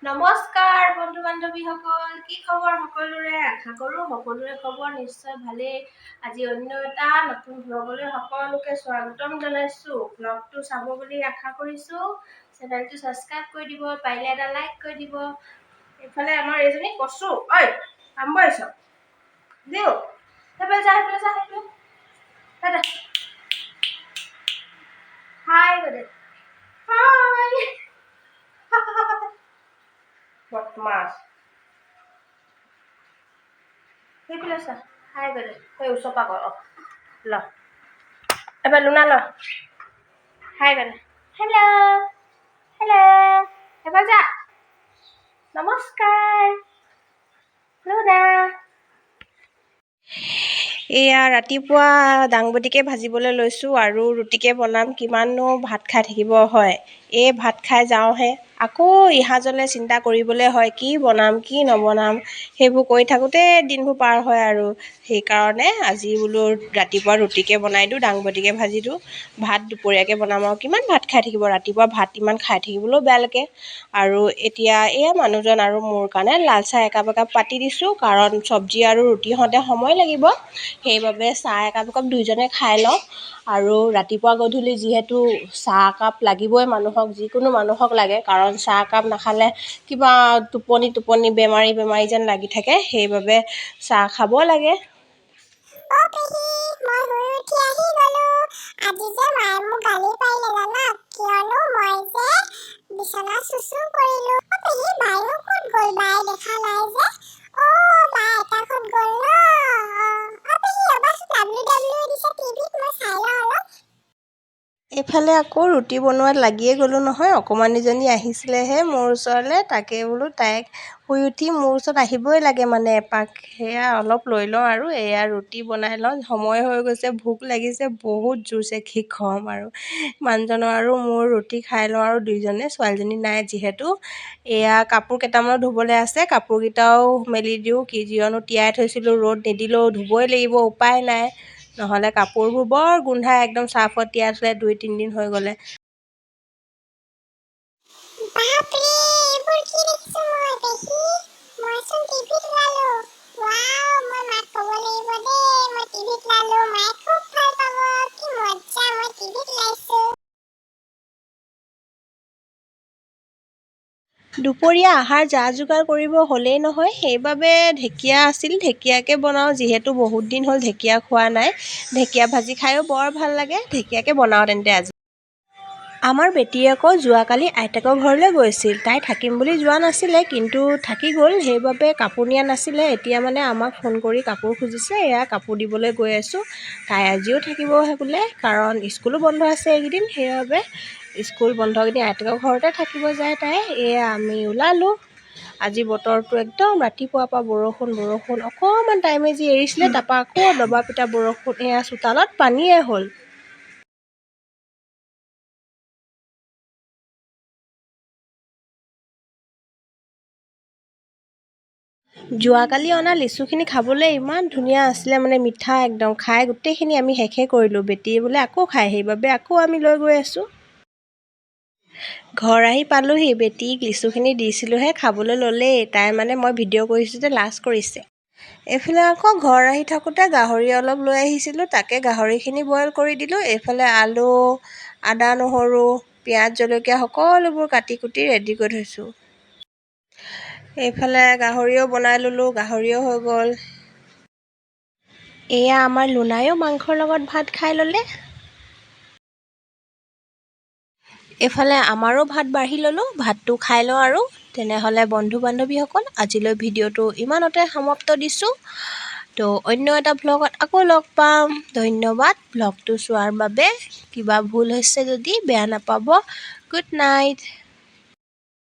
নমস্কাৰ বন্ধু বান্ধৱীসকল, কি খবৰ সকলোৰে? আশা কৰোঁ সকলোৰে খবৰ নিশ্চয় ভালেই। আজি অন্য এটা নতুন ব্লগলৈ সকলোকে স্বাগতম জনাইছোঁ। ব্লগটো চাব বুলি আশা কৰিছোঁ। চেনেলটো ছাবস্ক্ৰাইব কৰি দিব, পাৰিলে এটা লাইক কৰি দিব। এইফালে আমাৰ এইজনী কচু, ঐ কাম কৰিছ দিও, সেইফালে যা সেইফালে যা সেইফালে হাই গদে হাই বদমাছ সেইফালে চা হাই গদে সেই ওচৰ পৰা কৰ ল এবাৰ লুনা ল হাই গদে হেল্ল' হেল্ল' এবাৰ যা নমস্কাৰ লুনা। এয়া ৰাতিপুৱা দাংবডিকে ভাজিবলৈ লৈছোঁ আৰু ৰুটিকে বনাম। কিমাননো ভাত খাই থাকিব হয়, এই ভাত খাই যাওঁহে আকৌ ইহাজলে চিন্তা কৰিবলৈ হয়, কি বনাম কি নবনাম সেইবোৰ কৰি থাকোঁতে দিনবোৰ পাৰ হয় আৰু সেইকাৰণে আজি বোলো ৰাতিপুৱা ৰুটিকে বনাই দিওঁ, দাংবডিকে ভাজি দিওঁ, ভাত দুপৰীয়াকৈ বনাম আৰু কিমান ভাত খাই থাকিব, ৰাতিপুৱা ভাত ইমান খাই থাকিবলৈও বেয়া লাগে। আৰু এতিয়া এয়া মানুহজন আৰু মোৰ কাৰণে লাল চাহ একাপ পাতি দিছোঁ, কাৰণ চব্জি আৰু ৰুটি হওঁতে সময় লাগিব, সেইবাবে চাহ একাপ দুইজনে খাই লওঁ। আৰু ৰাতিপুৱা গধূলি যিহেতু চাহ একাপ লাগিবই মানুহক, যিকোনো মানুহক লাগে, কাৰণ চাহ একাপ নাখালে কিবা টোপনি বেমাৰী যেন লাগি থাকে, সেইবাবে চাহ খাব লাগে। বিছনা চুচু কৰিলো পেহী বায়ো ক'ত গ'ল বাই দেখা নাই যে বাই এটা ক'ত গ'ল ন পেহী ৰবাচোন WWE দিছে টিভিত মই চাই লওঁ অলপ। এইফালে আকৌ ৰুটি বনোৱাত লাগিয়ে গ'লোঁ নহয়। অকণমানিজনী আহিছিলেহে মোৰ ওচৰলৈ, তাকে বোলো তাইক শুই উঠি মোৰ ওচৰত আহিবই লাগে মানে এপাক, সেয়া অলপ লৈ লওঁ আৰু এয়া ৰুটি বনাই লওঁ, সময় হৈ গৈছে, ভোক লাগিছে বহুত জোৰছে, কি ক'ম আৰু মানুহজনৰ আৰু মোৰ ৰুটি খাই লওঁ আৰু দুইজনে, ছোৱালীজনী নাই যিহেতু। এয়া কাপোৰ কেইটামানো ধুবলৈ আছে, কাপোৰকেইটাও মেলি দিওঁ, কিয়নো তিয়াই থৈছিলোঁ, ৰ'দ নিদিলেও ধুবই লাগিব, উপায় নাই, নহ'লে কাপোৰবোৰ বৰ গোন্ধাই, একদম চাৰ্ফত তিয়াই থ'লে 2-3 দিন হৈ গ'লে। বাপৰে এইবোৰ কি দেখিছো মই পেহী মইচোন টিভিত লালো ৱাও মই মাক ক'ব লাগিব দেই মই টিভিত লালো মায়ে খুব ভাল পাব কি মজ্জা মই টিভিত লাইছো। দুপৰীয়া আহাৰ যা যোগাৰ কৰিব হ'লেই নহয়, সেইবাবে ঢেকীয়া আছিল, ঢেকীয়াকে বনাওঁ, যিহেতু বহুত দিন হ'ল ঢেকীয়া খোৱা নাই, ঢেকীয়া ভাজি খায়ো বৰ ভাল লাগে, ঢেকীয়াকে বনাওঁ তেন্তে আজি। আমাৰ বেটী আকৌ যোৱাকালি আইতাকৰ ঘৰলৈ গৈছিল, তাই থাকিম বুলি যোৱা নাছিলে কিন্তু থাকি গ'ল, সেইবাবে কাপোৰ নিয়া নাছিলে, এতিয়া মানে আমাক ফোন কৰি কাপোৰ খুজিছে, এয়া কাপোৰ দিবলৈ গৈ আছোঁ। তাই আজিও থাকিব বোলে, কাৰণ স্কুলো বন্ধ আছে এইকেইদিন, সেইবাবে স্কুল বন্ধকেইদিন আইতাকৰ ঘৰতে থাকিব যায় তাই। এয়া আমি ওলালোঁ। আজি বতৰটো একদম ৰাতিপুৱাৰ পৰা বৰষুণ, অকণমান টাইমে যি এৰিছিলে, তাৰপৰা আকৌ দবা পিটা বৰষুণ, এয়া চোতালত পানীয়ে হ'ল। যোৱাকালি অনা লিচুখিনি খাবলৈ ইমান ধুনীয়া আছিলে, মানে মিঠা একদম, খাই গোটেইখিনি আমি শেষে কৰিলোঁ, বেটীয়ে বোলে আকৌ খায়, সেইবাবে আকৌ আমি লৈ গৈ আছোঁ। ঘৰ আহি পালোহি, বেটীক লিচুখিনি দিছিলোঁহে, খাবলৈ ল'লেই, তাই মানে মই ভিডিঅ' কৰিছোঁ যে লাজ কৰিছে। এইফালে আকৌ ঘৰ আহি থাকোঁতে গাহৰি অলপ লৈ আহিছিলোঁ, তাকে গাহৰিখিনি বইল কৰি দিলোঁ। এইফালে আলু, আদা নহৰু, পিঁয়াজ জলকীয়া সকলোবোৰ কাটি কুটি ৰেডি কৰি থৈছোঁ। এইফালে গাহৰিও বনাই ল'লোঁ, গাহৰিও হৈ গ'ল। এয়া আমাৰ লুনায়ো মাংসৰ লগত ভাত খাই ল'লে। এইফালে আমাৰো ভাত বাঢ়ি ল'লোঁ, ভাতটো খাই লওঁ আৰু। তেনেহ'লে বন্ধু বান্ধৱীসকল, আজিলৈ ভিডিঅ'টো ইমানতে সমাপ্ত দিছোঁ। তো অন্য এটা ভ্লগত আকৌ লগ পাম। ধন্যবাদ ভ্লগটো চোৱাৰ বাবে। কিবা ভুল হৈছে যদি বেয়া নাপাব। Good night.